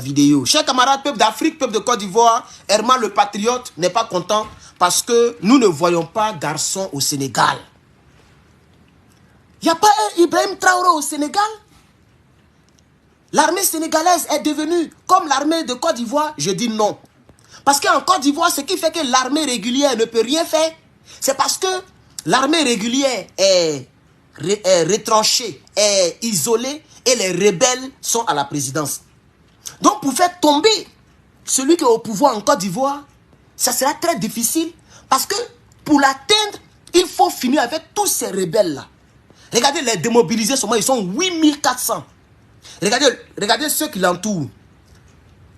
vidéo. Chers camarades, peuple d'Afrique, peuple de Côte d'Ivoire, Herman le patriote n'est pas content parce que nous ne voyons pas garçon au Sénégal. Il n'y a pas un Ibrahim Traoré au Sénégal. L'armée sénégalaise est devenue comme l'armée de Côte d'Ivoire. Je dis non. Parce qu'en Côte d'Ivoire, ce qui fait que l'armée régulière ne peut rien faire, c'est parce que l'armée régulière est retranchée, est isolée et les rebelles sont à la présidence. Donc pour faire tomber celui qui est au pouvoir en Côte d'Ivoire, ça sera très difficile parce que pour l'atteindre, il faut finir avec tous ces rebelles-là. Regardez les démobilisés, ils sont 8400. Regardez ceux qui l'entourent.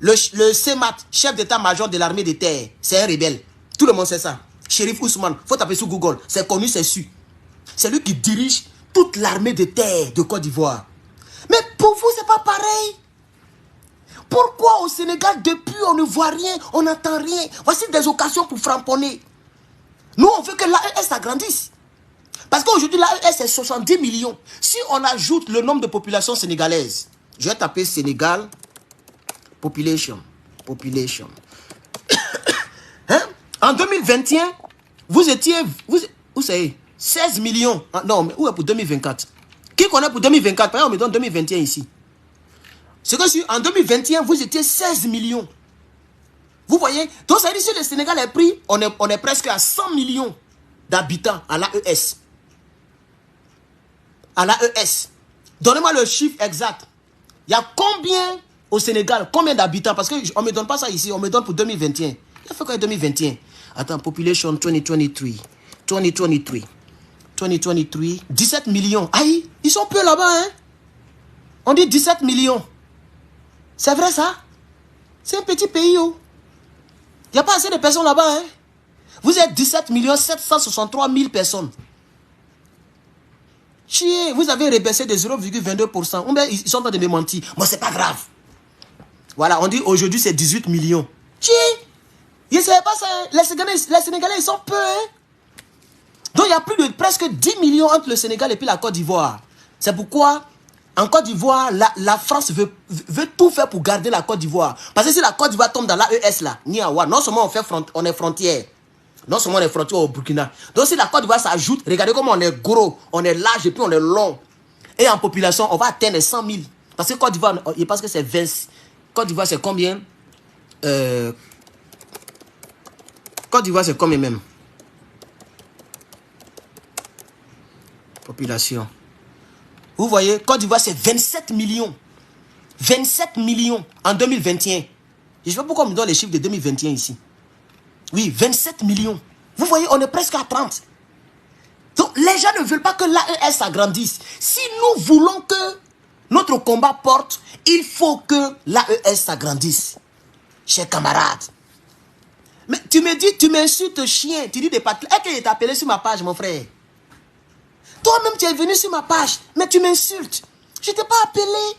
Le CEMAT, chef d'état-major de l'armée de terre, c'est un rebelle. Tout le monde sait ça. Shérif Ousmane, il faut taper sur Google. C'est connu, c'est su. C'est lui qui dirige toute l'armée de terre de Côte d'Ivoire. Mais pour vous, c'est pas pareil. Pourquoi au Sénégal, depuis, on ne voit rien, on n'entend rien? Voici des occasions pour framponner. Nous, on veut que l'AES s'agrandisse. Parce qu'aujourd'hui, l'AES est 70 millions. Si on ajoute le nombre de populations sénégalaises, je vais taper Sénégal, population. Hein? En 2021, vous étiez, vous savez, 16 millions. Non, mais où est pour 2024? Qui connaît pour 2024? Par exemple, on me donne 2021 ici. C'est que si en 2021, vous étiez 16 millions. Vous voyez? Donc ça veut dire que si le Sénégal est pris, on est presque à 100 millions d'habitants à l'AES. À l'AES. Donnez-moi le chiffre exact. Il y a combien au Sénégal? Combien d'habitants? Parce qu'on ne me donne pas ça ici. On me donne pour 2021. Il a fait quoi 2021? Attends, population 2023. 17 millions. Aïe, ils sont peu là-bas, hein? On dit 17 millions. C'est vrai ça? C'est un petit pays, oh. Il n'y a pas assez de personnes là-bas, hein? Vous êtes 17 763 000 personnes. Chier, vous avez rebaissé de 0,22%. Ou bien ils sont en train de me mentir. Moi, c'est pas grave. Voilà, on dit aujourd'hui c'est 18 millions. Chier! Je ne savais pas ça. Les Sénégalais, ils sont peu, hein? Donc il y a plus de presque 10 millions entre le Sénégal et puis la Côte d'Ivoire. C'est pourquoi en Côte d'Ivoire, la France veut tout faire pour garder la Côte d'Ivoire. Parce que si la Côte d'Ivoire tombe dans l'AES là, non seulement on est frontière, non seulement on est frontière au Burkina. Donc si la Côte d'Ivoire s'ajoute, regardez comment on est gros, on est large et puis on est long. Et en population, on va atteindre 100 000. Parce que Côte d'Ivoire, je pense que c'est 20. Côte d'Ivoire c'est combien? Côte d'Ivoire c'est combien même? Population. Vous voyez, Côte d'Ivoire, c'est 27 millions. 27 millions en 2021. Je ne sais pas pourquoi on me donne les chiffres de 2021 ici. Oui, 27 millions. Vous voyez, on est presque à 30. Donc, les gens ne veulent pas que l'AES s'agrandisse. Si nous voulons que notre combat porte, il faut que l'AES s'agrandisse. Chers camarades. Mais tu me dis, tu m'insultes chien. Tu dis des patriotes. Est-ce qu'il est appelé sur ma page, mon frère? Toi-même, tu es venu sur ma page, mais tu m'insultes. Je ne t'ai pas appelé.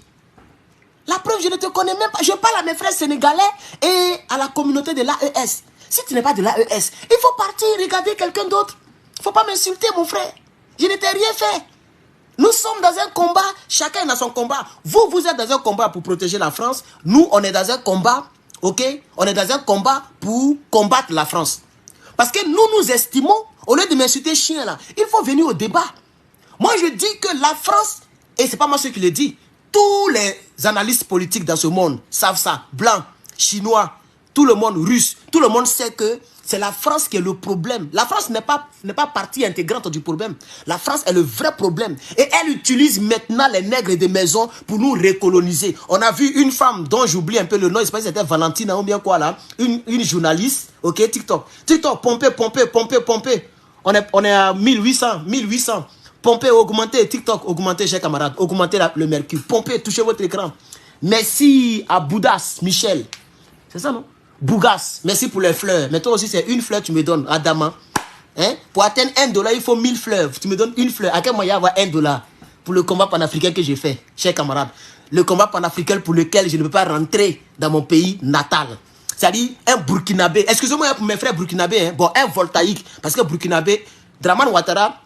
La preuve, je ne te connais même pas. Je parle à mes frères sénégalais et à la communauté de l'AES. Si tu n'es pas de l'AES, il faut partir regarder quelqu'un d'autre. Il ne faut pas m'insulter, mon frère. Je ne t'ai rien fait. Nous sommes dans un combat, chacun a son combat. Vous êtes dans un combat pour protéger la France. Nous, on est dans un combat, ok? On est dans un combat pour combattre la France. Parce que nous estimons, au lieu de m'insulter chien là, il faut venir au débat. Moi, je dis que la France, et ce n'est pas moi qui le dis, tous les analystes politiques dans ce monde savent ça. Blancs, chinois, tout le monde russe, tout le monde sait que c'est la France qui est le problème. La France n'est pas partie intégrante du problème. La France est le vrai problème. Et elle utilise maintenant les nègres de maison pour nous recoloniser. On a vu une femme dont j'oublie un peu le nom, je sais pas si c'était Valentine ou bien quoi là, une journaliste, ok, TikTok, pompé. On est à 1800. Pompez, augmentez, TikTok, augmentez, chers camarades, augmentez le mercure. Pompez, touchez votre écran. Merci à Boudas, Michel. C'est ça, non? Bougas, merci pour les fleurs. Mais toi aussi, c'est une fleur que tu me donnes, Adama. Hein? Pour atteindre $1, il faut 1000 fleurs. Tu me donnes une fleur. À quel moyen avoir $1 pour le combat panafricain que j'ai fait, chers camarades? Le combat panafricain pour lequel je ne peux pas rentrer dans mon pays natal. C'est-à-dire un Burkinabé. Excusez-moi pour mes frères burkinabés. Hein? Bon, un voltaïque. Parce que Burkinabé, Draman Ouattara,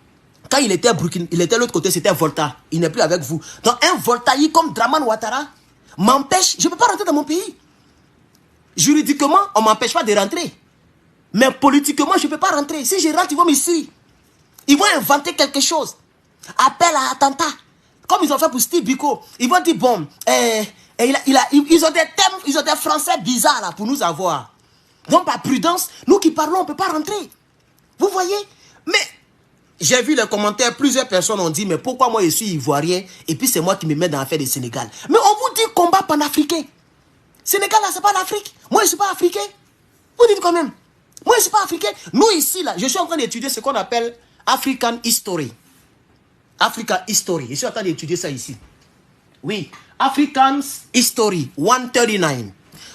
quand il était de l'autre côté, c'était Volta. Il n'est plus avec vous. Donc un voltaïque comme Draman Ouattara, m'empêche, je ne peux pas rentrer dans mon pays. Juridiquement, on ne m'empêche pas de rentrer. Mais politiquement, je ne peux pas rentrer. Si je rentre, ils vont me suivre. Ils vont inventer quelque chose. Appel à attentat. Comme ils ont fait pour Steve Biko. Ils vont dire, bon, ils ont des thèmes, ils ont des français bizarres là, pour nous avoir. Donc, par prudence, nous qui parlons, on ne peut pas rentrer. Vous voyez? Mais, j'ai vu les commentaires, plusieurs personnes ont dit, mais pourquoi moi je suis ivoirien, et puis c'est moi qui me mets dans l'affaire du Sénégal. Mais on vous dit combat panafricain. Sénégal là, c'est pas l'Afrique. Moi, je ne suis pas africain. Vous dites quand même. Moi, je ne suis pas africain. Nous, ici, là, je suis en train d'étudier ce qu'on appelle African History. African History. Je suis en train d'étudier ça ici. Oui. African History 139.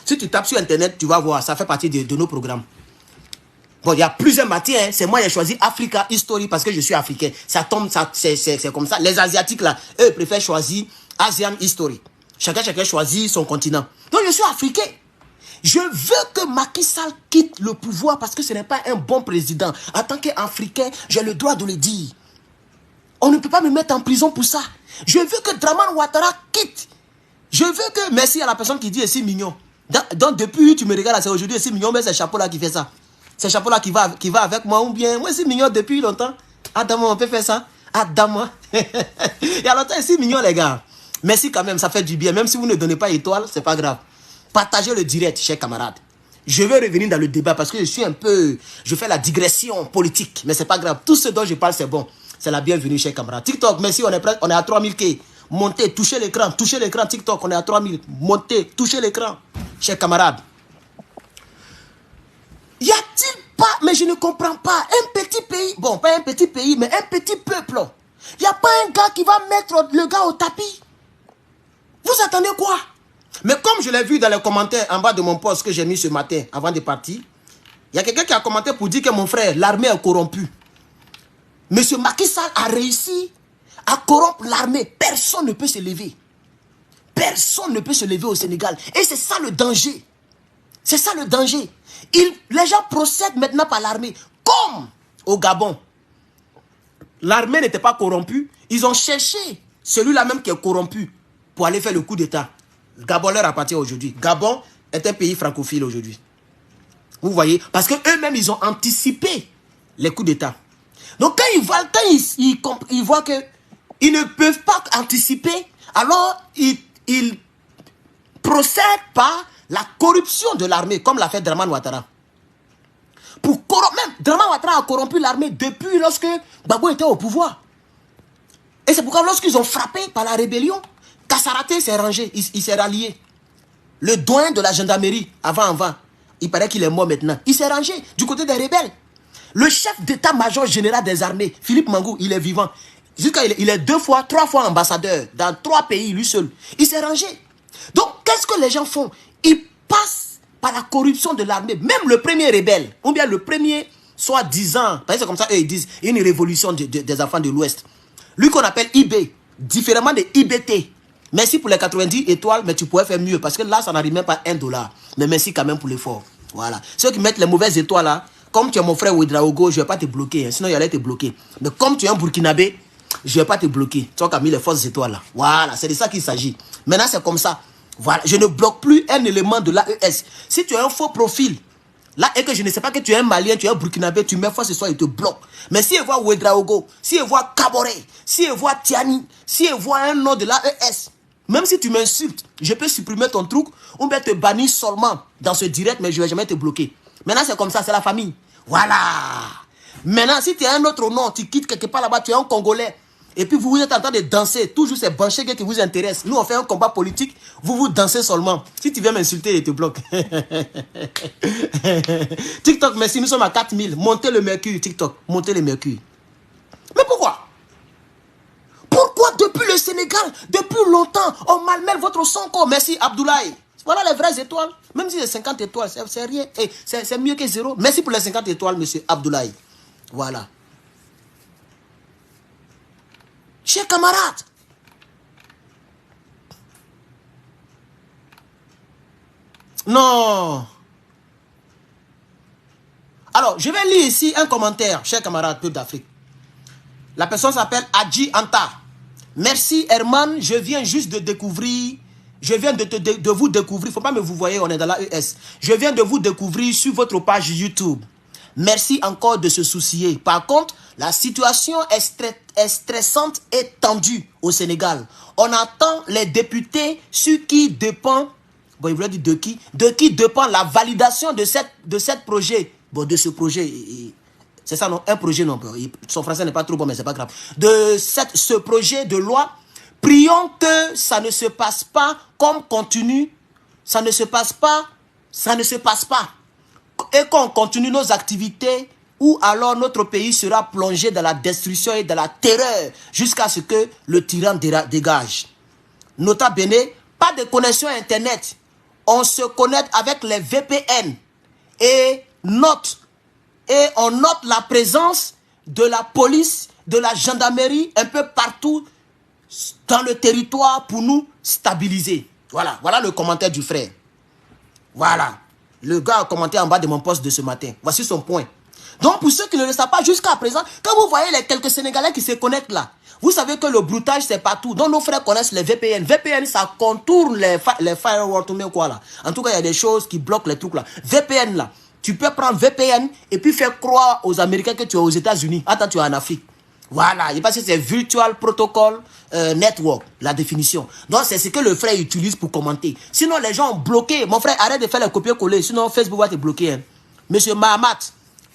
Si tu tapes sur Internet, tu vas voir. Ça fait partie de nos programmes. Bon, il y a plusieurs matières. C'est moi qui ai choisi Africa History parce que je suis africain. Ça tombe, c'est comme ça. Les Asiatiques, là, eux, préfèrent choisir Asian History. Chacun choisit son continent. Donc, je suis africain. Je veux que Macky Sall quitte le pouvoir parce que ce n'est pas un bon président. En tant qu'Africain, j'ai le droit de le dire. On ne peut pas me mettre en prison pour ça. Je veux que Draman Ouattara quitte. Je veux que... Merci à la personne qui dit « c'est mignon ». Donc, depuis, tu me regardes, c'est aujourd'hui « c'est mignon », mais c'est Chapeau-là qui fait ça. C'est Chapeau-là qui va avec moi ou bien... Moi, c'est mignon depuis longtemps. Adam, on peut faire ça. Adam. Il y a longtemps, c'est mignon, les gars. Merci quand même, ça fait du bien. Même si vous ne donnez pas étoile, c'est pas grave. Partagez le direct, chers camarades. Je vais revenir dans le débat parce que je suis un peu... Je fais la digression politique, mais c'est pas grave. Tout ce dont je parle, c'est bon. C'est la bienvenue, chers camarades. TikTok, merci, on est à 3000 K. Montez, touchez l'écran, TikTok, on est à 3000. Montez, touchez l'écran, chers camarades. Y a-t-il pas... Mais je ne comprends pas. Un petit pays... Bon, pas un petit pays, mais un petit peuple. Il n'y a pas un gars qui va mettre le gars au tapis. Vous attendez quoi? Mais comme je l'ai vu dans les commentaires en bas de mon post que j'ai mis ce matin avant de partir, il y a quelqu'un qui a commenté pour dire que mon frère, l'armée est corrompue. Monsieur Macky Sall a réussi à corrompre l'armée. Personne ne peut se lever. Personne ne peut se lever au Sénégal. Et c'est ça le danger. C'est ça le danger. Les gens procèdent maintenant par l'armée. Comme au Gabon. L'armée n'était pas corrompue. Ils ont cherché celui-là même qui est corrompu pour aller faire le coup d'État. Gabon leur appartient aujourd'hui. Gabon est un pays francophile aujourd'hui. Vous voyez? Parce qu'eux-mêmes, ils ont anticipé les coups d'État. Donc quand ils voient qu'ils ne peuvent pas anticiper, alors ils procèdent par la corruption de l'armée, comme l'a fait Draman Ouattara. Même Draman Ouattara a corrompu l'armée depuis lorsque Gbagbo était au pouvoir. Et c'est pourquoi lorsqu'ils ont frappé par la rébellion, Kassaraté s'est rangé, il s'est rallié. Le douane de la gendarmerie, avant, il paraît qu'il est mort maintenant. Il s'est rangé du côté des rebelles. Le chef d'état-major général des armées, Philippe Mangou, il est vivant. Jusqu'à il est 2 fois, 3 fois ambassadeur dans 3 pays, lui seul. Il s'est rangé. Donc, qu'est-ce que les gens font? Ils passent par la corruption de l'armée. Même le premier rebelle, ou bien le premier, soit 10 ans, parce que c'est comme ça, eux, ils disent, il y a une révolution des enfants de l'Ouest. Lui qu'on appelle IB, différemment de IBT. Merci pour les 90 étoiles, mais tu pourrais faire mieux, parce que là, ça n'arrive même pas $1. Mais merci quand même pour l'effort. Voilà. Ceux qui mettent les mauvaises étoiles là, comme tu es mon frère Ouedraogo, je ne vais pas te bloquer, hein, sinon il allait te bloquer. Mais comme tu es un Burkinabé, je ne vais pas te bloquer. Tu as mis les fausses étoiles là. Voilà, c'est de ça qu'il s'agit. Maintenant, c'est comme ça. Voilà, je ne bloque plus un élément de l'AES. Si tu as un faux profil, là, et que je ne sais pas que tu es un Malien, tu es un Burkinabé, tu mets fois ce soir, il te bloque. Mais si il voit Ouedraogo, si il voit Kaboré, si il voit Tiani, si il voit un nom de l'AES, même si tu m'insultes, je peux supprimer ton truc ou bien te bannir seulement dans ce direct, mais je ne vais jamais te bloquer. Maintenant, c'est comme ça, c'est la famille. Voilà. Maintenant, si tu as un autre nom, tu quittes quelque part là-bas, tu es un Congolais, et puis vous êtes en train de danser, toujours ces banchés qui vous intéressent. Nous, on fait un combat politique, vous dansez seulement. Si tu viens m'insulter, il te bloque. TikTok, merci, nous sommes à 4000. Montez le mercure, TikTok. Montez le mercure. Mais pourquoi? Pourquoi depuis le Sénégal, depuis longtemps, on malmène votre Sonko? Merci Abdoulaye. Voilà les vraies étoiles. Même si c'est 50 étoiles, c'est rien. C'est mieux que 0. Merci pour les 50 étoiles, monsieur Abdoulaye. Voilà. Chers camarades, non. Alors, je vais lire ici un commentaire, chers camarades, peuple d'Afrique. La personne s'appelle Adji Anta. Merci Herman, je viens juste de découvrir je viens de vous découvrir. Il ne faut pas me vous voyez, on est dans la ES. Je viens de vous découvrir sur votre page YouTube. Merci encore de se soucier. Par contre, la situation est stressante et tendue au Sénégal. On attend les députés sur qui dépend, bon, il voulait dire de qui dépend la validation de cette projet. Bon, de ce projet, c'est ça non, un projet non, son français n'est pas trop bon, mais c'est pas grave. De ce projet de loi, prions que ça ne se passe pas comme continue, ça ne se passe pas. Et qu'on continue nos activités ou alors notre pays sera plongé dans la destruction et dans la terreur jusqu'à ce que le tyran dégage. Nota bene, pas de connexion Internet. On se connecte avec les VPN et on note la présence de la police, de la gendarmerie un peu partout dans le territoire pour nous stabiliser. Voilà, voilà le commentaire du frère. Voilà. Le gars a commenté en bas de mon post de ce matin. Voici son point. Donc, pour ceux qui ne le savent pas jusqu'à présent, quand vous voyez les quelques Sénégalais qui se connectent là, vous savez que le broutage, c'est partout. Donc, nos frères connaissent les VPN. VPN, ça contourne les firewalls, tout quoi là. En tout cas, il y a des choses qui bloquent les trucs là. VPN là, tu peux prendre VPN et puis faire croire aux Américains que tu es aux États-Unis. Attends, tu es en Afrique. Voilà, il passe c'est Virtual Protocol Network, la définition. Donc, c'est ce que le frère utilise pour commenter. Sinon, les gens ont bloqué. Mon frère, arrête de faire les copier-coller. Sinon, Facebook va te bloquer. Hein. Monsieur Mahamat,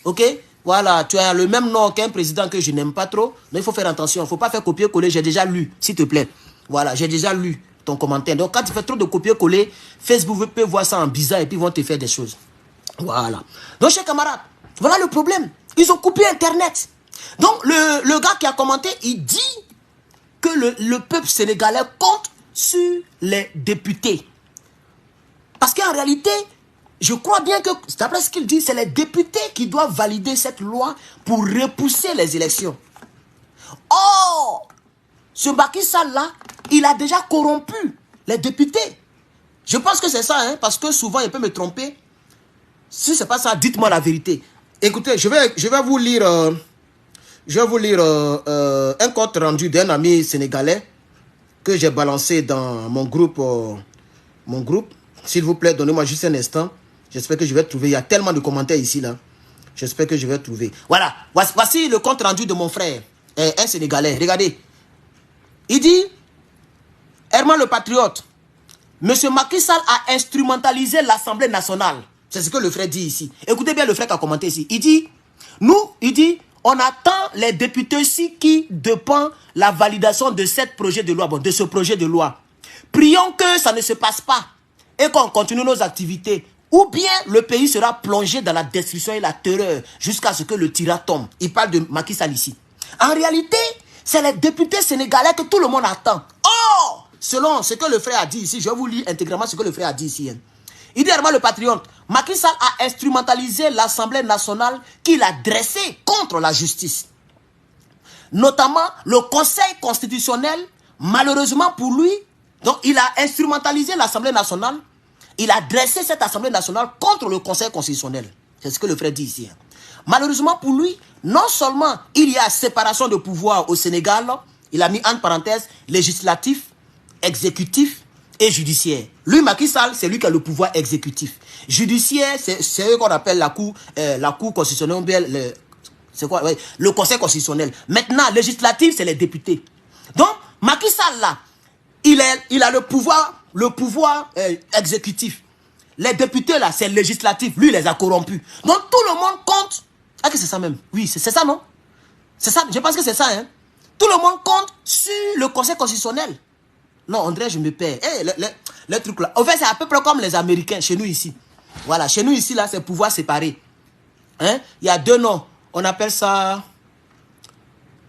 ok? Voilà, tu as le même nom qu'un président que je n'aime pas trop. Mais il faut faire attention. Il ne faut pas faire copier-coller. J'ai déjà lu, s'il te plaît. Voilà, j'ai déjà lu ton commentaire. Donc, quand tu fais trop de copier-coller, Facebook peut voir ça en bizarre et puis ils vont te faire des choses. Voilà. Donc, chers camarades, voilà le problème. Ils ont coupé Internet. Donc, le gars qui a commenté, il dit que le peuple sénégalais compte sur les députés. Parce qu'en réalité, je crois bien que, d'après ce qu'il dit, c'est les députés qui doivent valider cette loi pour repousser les élections. Or, ce Macky Sall là, il a déjà corrompu les députés. Je pense que c'est ça, hein, parce que souvent, il peut me tromper. Si ce n'est pas ça, dites-moi la vérité. Écoutez, je vais vous lire... un compte rendu d'un ami sénégalais que j'ai balancé dans mon groupe. S'il vous plaît, donnez-moi juste un instant. J'espère que je vais trouver. Il y a tellement de commentaires ici, là. J'espère que je vais trouver. Voilà. Voici le compte rendu de mon frère, un Sénégalais. Regardez. Il dit, Herman le Patriote, Monsieur Macky Sall a instrumentalisé l'Assemblée nationale. C'est ce que le frère dit ici. Écoutez bien le frère qui a commenté ici. Il dit, on attend les députés ici qui dépend la validation de ce projet de loi. Bon, de ce projet de loi. Prions que ça ne se passe pas et qu'on continue nos activités. Ou bien le pays sera plongé dans la destruction et la terreur jusqu'à ce que le tyran tombe. Il parle de Macky Sall ici. En réalité, c'est les députés sénégalais que tout le monde attend. Oh, selon ce que le frère a dit ici, je vais vous lire intégralement ce que le frère a dit ici. Hein. Il dit Herman le Patriote, Macky Sall a instrumentalisé l'Assemblée nationale qu'il a dressée contre la justice. Notamment le Conseil constitutionnel, malheureusement pour lui, donc il a instrumentalisé l'Assemblée nationale, il a dressé cette Assemblée nationale contre le Conseil constitutionnel. C'est ce que le frère dit ici. Malheureusement pour lui, non seulement il y a séparation de pouvoir au Sénégal, il a mis entre parenthèses législatif, exécutif et judiciaire. Lui, Macky Sall, c'est lui qui a le pouvoir exécutif. Judiciaire, c'est eux qu'on appelle la cour constitutionnelle, c'est quoi? Ouais, le Conseil constitutionnel. Maintenant, législatif, c'est les députés. Donc, Macky Sall, là, il a le pouvoir exécutif. Les députés, là, c'est législatif. Lui, il les a corrompus. Donc, tout le monde compte. Ah, que c'est ça même? Oui, c'est ça, non? C'est ça, je pense que c'est ça, hein? Tout le monde compte sur le Conseil constitutionnel. Non, André, je me perds. Hey, les trucs là. En fait, c'est à peu près comme les Américains, chez nous ici. Voilà, chez nous ici, là, c'est pouvoir séparé. Hein? Il y a deux noms. On appelle ça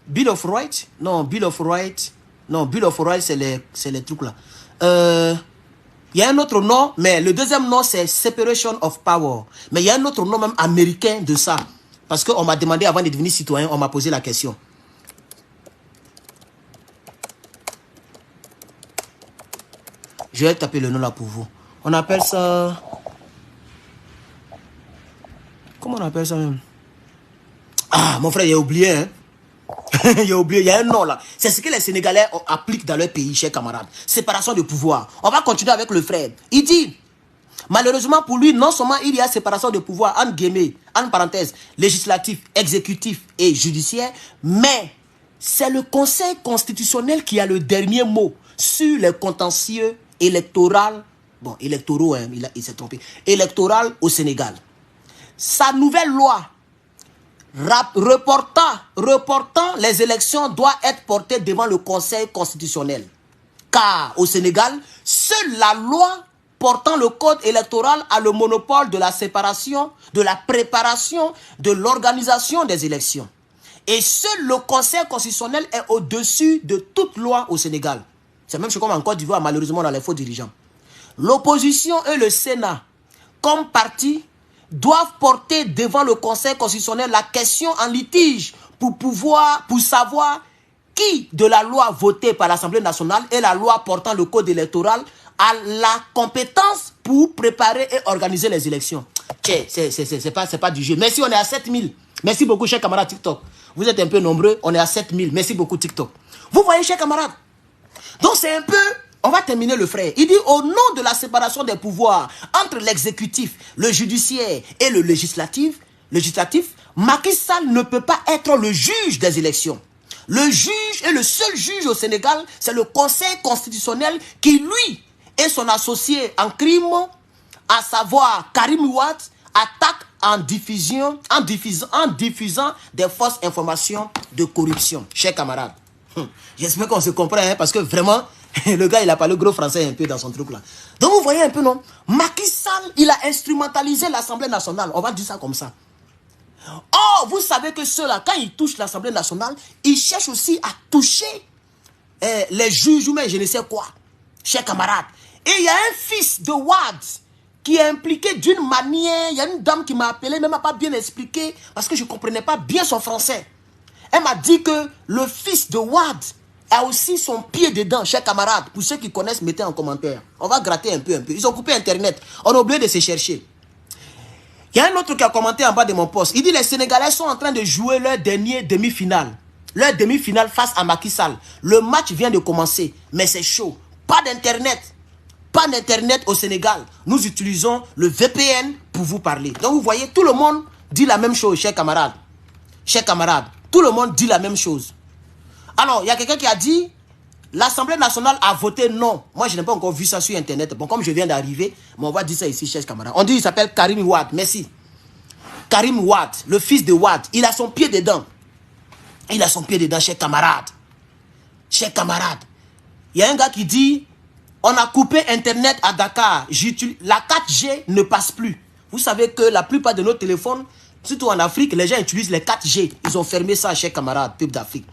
Bill of Rights. Non, Bill of Rights. Non, Bill of Rights, c'est les trucs là. Il y a un autre nom, mais le deuxième nom, c'est Separation of Power. Mais il y a un autre nom même américain de ça. Parce qu'on m'a demandé avant de devenir citoyen, on m'a posé la question. Je vais taper le nom là pour vous. On appelle ça... Comment on appelle ça même? Ah, mon frère, il a oublié. Hein? J'ai oublié, il y a un nom là. C'est ce que les Sénégalais appliquent dans leur pays, chers camarades. Séparation de pouvoir. On va continuer avec le frère. Il dit, malheureusement pour lui, non seulement il y a séparation de pouvoir, entre guillemets, en parenthèse, législatif, exécutif et judiciaire, mais c'est le Conseil constitutionnel qui a le dernier mot sur les contentieux électoraux. Bon, électoraux, hein, il s'est trompé. Électoral au Sénégal. Sa nouvelle loi reportant les élections doit être portée devant le Conseil constitutionnel. Car au Sénégal, seule la loi portant le code électoral a le monopole de la séparation, de la préparation, de l'organisation des élections. Et seul le Conseil constitutionnel est au-dessus de toute loi au Sénégal. C'est même chose comme en Côte d'Ivoire, malheureusement, dans les faux dirigeants. L'opposition et le Sénat, comme parti, doivent porter devant le Conseil constitutionnel la question en litige pour savoir qui de la loi votée par l'Assemblée nationale et la loi portant le code électoral a la compétence pour préparer et organiser les élections. C'est pas du jeu. Merci, on est à 7000. Merci beaucoup, chers camarades TikTok. Vous êtes un peu nombreux, on est à 7000. Merci beaucoup, TikTok. Vous voyez, chers camarades. Donc c'est un peu... On va terminer le frère. Il dit au nom de la séparation des pouvoirs entre l'exécutif, le judiciaire et le législatif, Macky Sall ne peut pas être le juge des élections. Le juge et le seul juge au Sénégal, c'est le Conseil constitutionnel qui, lui, et son associé en crime, à savoir Karim Wade, attaque en diffusant des fausses informations de corruption. Chers camarades, j'espère qu'on se comprend, hein, parce que vraiment... Le gars, il a parlé gros français un peu dans son truc là. Donc vous voyez un peu, non? Macky Sall, il a instrumentalisé l'Assemblée nationale. On va dire ça comme ça. Oh, vous savez que ceux-là, quand ils touchent l'Assemblée nationale, ils cherchent aussi à toucher les juges ou même je ne sais quoi. Chers camarades. Et il y a un fils de Wade qui est impliqué d'une manière. Il y a une dame qui m'a appelé, mais elle m'a pas bien expliqué parce que je ne comprenais pas bien son français. Elle m'a dit que le fils de Wade a aussi son pied dedans, chers camarades. Pour ceux qui connaissent, mettez en commentaire. On va gratter un peu. Ils ont coupé Internet. On a oublié de se chercher. Il y a un autre qui a commenté en bas de mon post. Il dit les Sénégalais sont en train de jouer leur dernier demi-finale. Leur demi-finale face à Macky Sall. Le match vient de commencer, mais c'est chaud. Pas d'Internet. Pas d'Internet au Sénégal. Nous utilisons le VPN pour vous parler. Donc vous voyez, tout le monde dit la même chose, chers camarades. Chers camarades, tout le monde dit la même chose. Alors, il y a quelqu'un qui a dit, l'Assemblée nationale a voté non. Moi, je n'ai pas encore vu ça sur Internet. Bon, comme je viens d'arriver, mais on va dire ça ici, chers camarades. On dit qu'il s'appelle Karim Wade. Merci. Karim Wade, le fils de Wade, il a son pied dedans. Il a son pied dedans, chers camarades. Chers camarades. Il y a un gars qui dit, on a coupé Internet à Dakar. La 4G ne passe plus. Vous savez que la plupart de nos téléphones, surtout en Afrique, les gens utilisent les 4G. Ils ont fermé ça, chers camarades, peuple d'Afrique.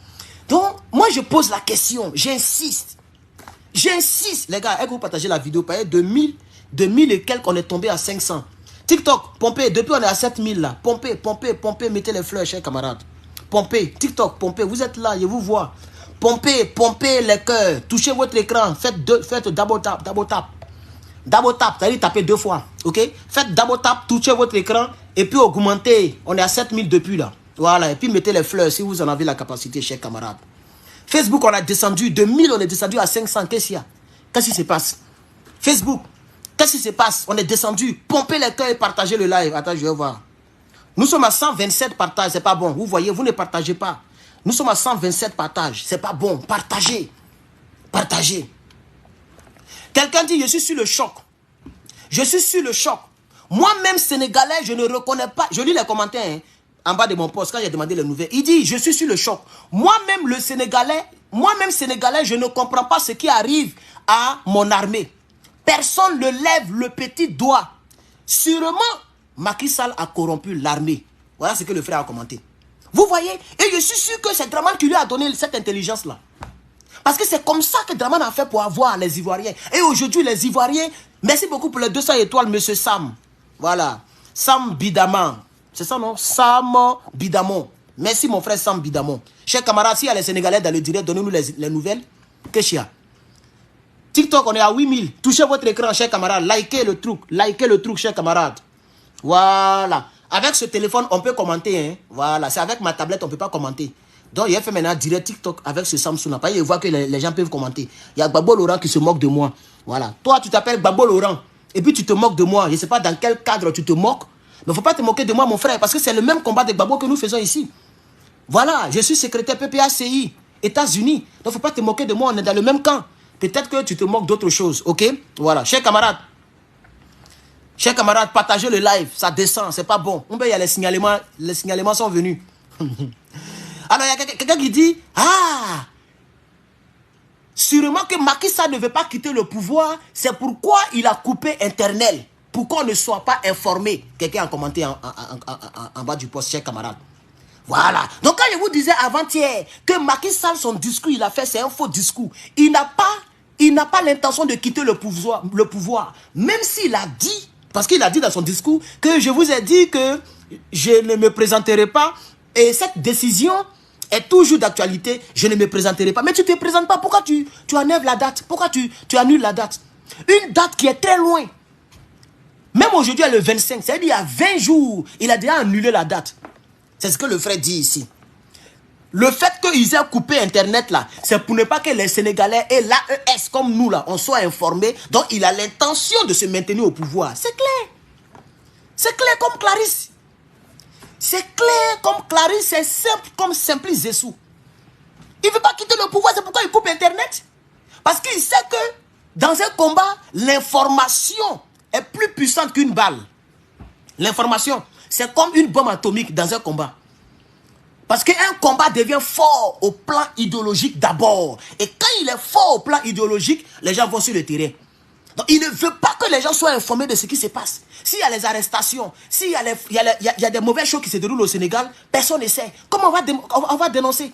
Donc, moi, je pose la question. J'insiste. J'insiste. Les gars, est-ce que vous partagez la vidéo? Par de 1000 et quelques, on est tombé à 500. TikTok, pompez. Depuis, on est à 7000 là. Pompez, pompez, pompez. Mettez les fleurs, chers camarades. Pompez. TikTok, pompez. Vous êtes là, je vous vois. Pompez, pompez les cœurs. Touchez votre écran. Faites double tap, double tap. Double tap, c'est-à-dire taper 2 fois. Ok? Faites double tap, touchez votre écran. Et puis augmentez. On est à 7000 depuis là. Voilà, et puis mettez les fleurs si vous en avez la capacité, chers camarades. Facebook, on a descendu de 1000, on est descendu à 500. Qu'est-ce qu'il y a? Qu'est-ce qui se passe? Facebook, qu'est-ce qui se passe? On est descendu. Pompez les cœurs et partagez le live. Attends, je vais voir. Nous sommes à 127 partages, c'est pas bon. Vous voyez, vous ne partagez pas. Nous sommes à 127 partages, c'est pas bon. Partagez. Partagez. Quelqu'un dit, je suis sur le choc. Je suis sur le choc. Moi-même, Sénégalais, je ne reconnais pas. Je lis les commentaires, hein. En bas de mon poste, quand j'ai demandé les nouvelles, il dit, je suis sur le choc. Moi-même, Sénégalais, je ne comprends pas ce qui arrive à mon armée. Personne ne lève le petit doigt. Sûrement, Macky Sall a corrompu l'armée. Voilà ce que le frère a commenté. Vous voyez? Et je suis sûr que c'est Draman qui lui a donné cette intelligence-là. Parce que c'est comme ça que Draman a fait pour avoir les Ivoiriens. Et aujourd'hui, les Ivoiriens, merci beaucoup pour les 200 étoiles, monsieur Sam. Voilà. Sam Bidama. C'est ça, non? Sam Bidamon. Merci, mon frère Sam Bidamon. Chers camarades, s'il y a les Sénégalais dans le direct, donnez-nous les nouvelles. Qu'est-ce qu'il y a? TikTok, on est à 8000. Touchez votre écran, chers camarades. Likez le truc, chers camarades. Voilà. Avec ce téléphone, on peut commenter. Hein? Voilà. C'est avec ma tablette, on ne peut pas commenter. Donc, il a fait maintenant direct TikTok avec ce Samsung. Il voit que les gens peuvent commenter. Il y a Gbagbo Laurent qui se moque de moi. Voilà. Toi, tu t'appelles Gbagbo Laurent. Et puis, tu te moques de moi. Je ne sais pas dans quel cadre tu te moques. Mais il ne faut pas te moquer de moi, mon frère. Parce que c'est le même combat de Gbagbo que nous faisons ici. Voilà. Je suis secrétaire PPACI, États-Unis. Donc, il ne faut pas te moquer de moi. On est dans le même camp. Peut-être que tu te moques d'autre chose. OK? Voilà. Chers camarades. Chers camarades, partagez le live. Ça descend. C'est pas bon. Il y a les signalements. Les signalements sont venus. Alors, il y a quelqu'un qui dit, ah, sûrement que Macky Sall ne veut pas quitter le pouvoir, c'est pourquoi il a coupé Internet, pour qu'on ne soit pas informé. Quelqu'un a commenté en bas du post, chers camarades. Voilà. Donc, quand je vous disais avant-hier que Macky Sall, son discours, il a fait, c'est un faux discours. Il n'a pas l'intention de quitter le pouvoir. Même s'il a dit, parce qu'il a dit dans son discours, que je vous ai dit que je ne me présenterai pas. Et cette décision est toujours d'actualité. Je ne me présenterai pas. Mais tu ne te présentes pas. Pourquoi tu enlèves la date? Pourquoi tu annules la date? Une date qui est très loin. Même aujourd'hui, le 25. C'est-à-dire il y a 20 jours. Il a déjà annulé la date. C'est ce que le frère dit ici. Le fait qu'ils aient coupé Internet là, c'est pour ne pas que les Sénégalais et l'AES comme nous là, on soit informés. Donc il a l'intention de se maintenir au pouvoir. C'est clair. C'est clair comme Clarisse. C'est clair comme Clarisse, c'est simple comme Simplice Zessou. Il ne veut pas quitter le pouvoir, c'est pourquoi il coupe Internet. Parce qu'il sait que dans un combat, l'information est plus puissante qu'une balle. L'information, c'est comme une bombe atomique dans un combat. Parce qu'un combat devient fort au plan idéologique d'abord. Et quand il est fort au plan idéologique, les gens vont sur le terrain. Donc, il ne veut pas que les gens soient informés de ce qui se passe. S'il y a les arrestations, s'il y a des mauvaises choses qui se déroulent au Sénégal, personne ne sait. Comment on va dénoncer?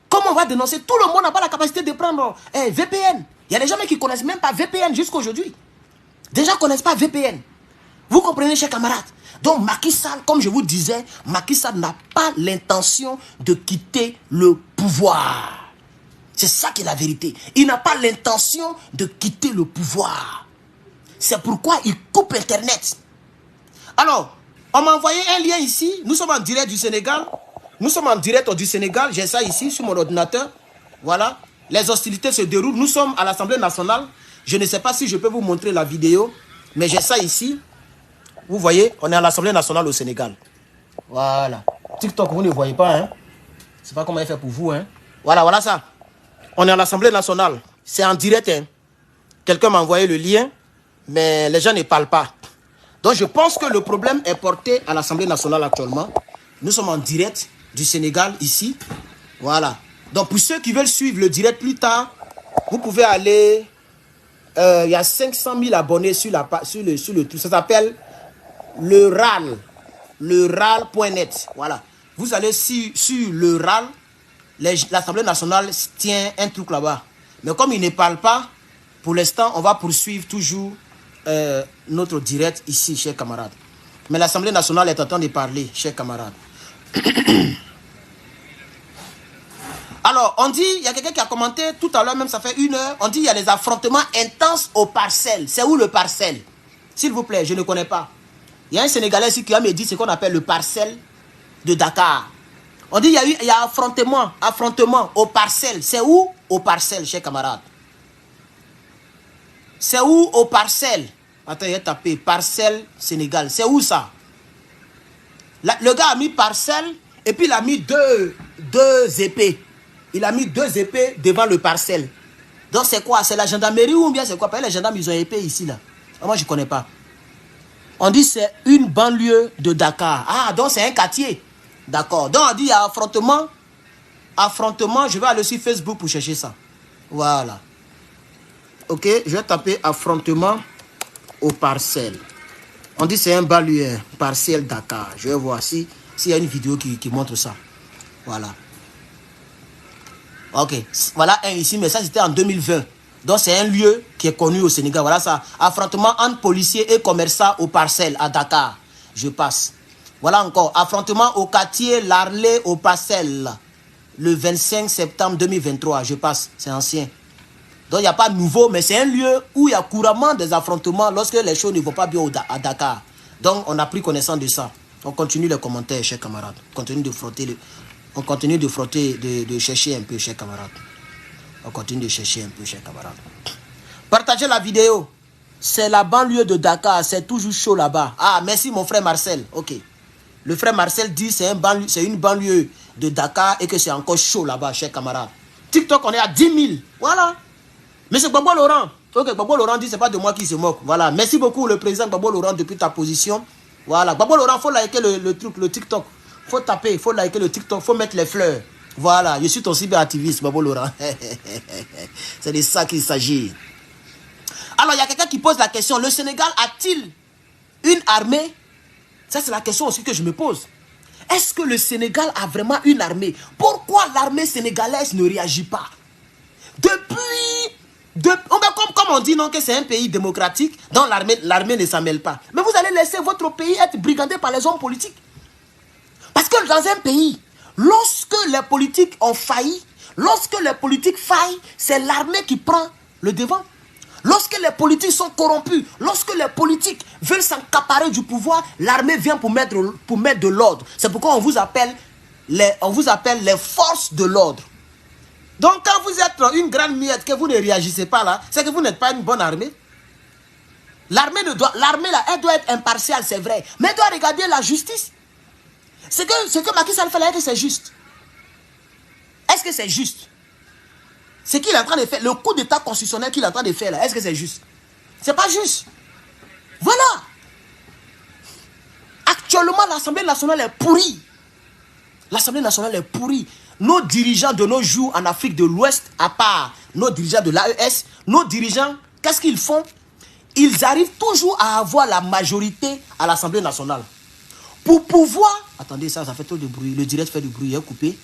Comment on va dénoncer? Tout le monde n'a pas la capacité de prendre VPN. Il y a des gens qui ne connaissent même pas VPN jusqu'à aujourd'hui. Des gens ne connaissent pas VPN. Vous comprenez, chers camarades? Donc, Macky Sall, comme je vous disais, Macky Sall n'a pas l'intention de quitter le pouvoir. C'est ça qui est la vérité. Il n'a pas l'intention de quitter le pouvoir. C'est pourquoi il coupe Internet. Alors, on m'a envoyé un lien ici. Nous sommes en direct du Sénégal. Nous sommes en direct du Sénégal. J'ai ça ici sur mon ordinateur. Voilà. Les hostilités se déroulent. Nous sommes à l'Assemblée nationale. Je ne sais pas si je peux vous montrer la vidéo. Mais j'ai ça ici. Vous voyez, on est à l'Assemblée nationale au Sénégal. Voilà. TikTok, vous ne voyez pas. Hein? Je ne sais pas comment il fait pour vous. Hein? Voilà, voilà ça. On est à l'Assemblée nationale. C'est en direct. Hein. Quelqu'un m'a envoyé le lien, mais les gens ne parlent pas. Donc je pense que le problème est porté à l'Assemblée nationale actuellement. Nous sommes en direct du Sénégal ici. Voilà. Donc pour ceux qui veulent suivre le direct plus tard, vous pouvez aller... Il y a 500 000 abonnés sur le truc. Ça s'appelle le RAL. Le RAL.net. Voilà. Vous allez sur le RAL. L'Assemblée nationale tient un truc là-bas. Mais comme il ne parle pas, pour l'instant, on va poursuivre toujours notre direct ici, chers camarades. Mais l'Assemblée nationale est en train de parler, chers camarades. Alors, on dit, il y a quelqu'un qui a commenté tout à l'heure, même ça fait 1 heure, on dit il y a des affrontements intenses aux parcelles. C'est où le parcelle? S'il vous plaît, je ne connais pas. Il y a un Sénégalais ici qui a me dit ce qu'on appelle le parcelle de Dakar. On dit il y a affrontement aux parcelles. C'est où aux parcelles, chers camarades? C'est où aux parcelles? Attends, il a tapé parcelle Sénégal. C'est où ça? Le gars a mis parcelle et puis il a mis deux épées. Il a mis 2 épées devant le parcelle. Donc c'est quoi? C'est la gendarmerie ou bien c'est quoi? Parce que les gendarmes, ils ont épée ici là. Moi, je ne connais pas. On dit c'est une banlieue de Dakar. Ah, donc c'est un quartier. D'accord. Donc on dit il y a affrontement. Affrontement, je vais aller sur Facebook pour chercher ça. Voilà. Ok, je vais taper affrontement aux parcelles. On dit c'est un banlieue, parcelle Dakar. Je vais voir s'il y a une vidéo qui montre ça. Voilà. Ok, voilà un ici, mais ça c'était en 2020. Donc c'est un lieu qui est connu au Sénégal. Voilà ça. Affrontement entre policiers et commerçants aux parcelles à Dakar. Je passe. Voilà encore. Affrontement au quartier Larlé aux parcelles. Le 25 septembre 2023. Je passe. C'est ancien. Donc il n'y a pas de nouveau, mais c'est un lieu où il y a couramment des affrontements lorsque les choses ne vont pas bien à Dakar. Donc on a pris connaissance de ça. On continue les commentaires, chers camarades. On continue de frotter On continue de frotter, de chercher un peu, chers camarades. On continue de chercher un peu, chers camarades. Partagez la vidéo. C'est la banlieue de Dakar, c'est toujours chaud là-bas. Ah, merci mon frère Marcel. Ok. Le frère Marcel dit c'est une banlieue de Dakar et que c'est encore chaud là-bas, chers camarades. TikTok, on est à 10 000. Voilà. Mais c'est Babo Laurent. Ok, Babo Laurent dit c'est pas de moi qui se moque. Voilà. Merci beaucoup le président Babo Laurent depuis ta position. Voilà. Babo Laurent, il faut liker le truc, le TikTok. Faut taper, il faut liker le TikTok, il faut mettre les fleurs. Voilà. Je suis ton cyberactiviste, Babo Laurent. C'est de ça qu'il s'agit. Alors, il y a quelqu'un qui pose la question, le Sénégal a-t-il une armée? Ça, c'est la question aussi que je me pose. Est-ce que le Sénégal a vraiment une armée? Pourquoi l'armée sénégalaise ne réagit pas? Comme on dit non, que c'est un pays démocratique, dont l'armée ne s'en mêle pas. Mais vous allez laisser votre pays être brigandé par les hommes politiques. Parce que dans un pays, lorsque les politiques ont failli, lorsque les politiques faillent, c'est l'armée qui prend le devant. Lorsque les politiques sont corrompus, lorsque les politiques veulent s'accaparer du pouvoir, l'armée vient pour mettre de l'ordre. C'est pourquoi on vous appelle les forces de l'ordre. Donc quand vous êtes une grande miette, que vous ne réagissez pas là, c'est que vous n'êtes pas une bonne armée. L'armée là, elle doit être impartiale, c'est vrai. Mais elle doit regarder la justice. Ce que Macky Sall fait là, est-ce que c'est juste? Est-ce que c'est juste? Ce qu'il est en train de faire, le coup d'état constitutionnel qu'il est en train de faire là, est-ce que c'est juste? C'est pas juste. Voilà. Actuellement, l'Assemblée nationale est pourrie. L'Assemblée nationale est pourrie. Nos dirigeants de nos jours en Afrique de l'Ouest, à part nos dirigeants de l'AES, nos dirigeants, qu'est-ce qu'ils font? Ils arrivent toujours à avoir la majorité à l'Assemblée nationale. Pour pouvoir... Attendez, ça fait trop de bruit. Le direct fait du bruit, hein, coupé.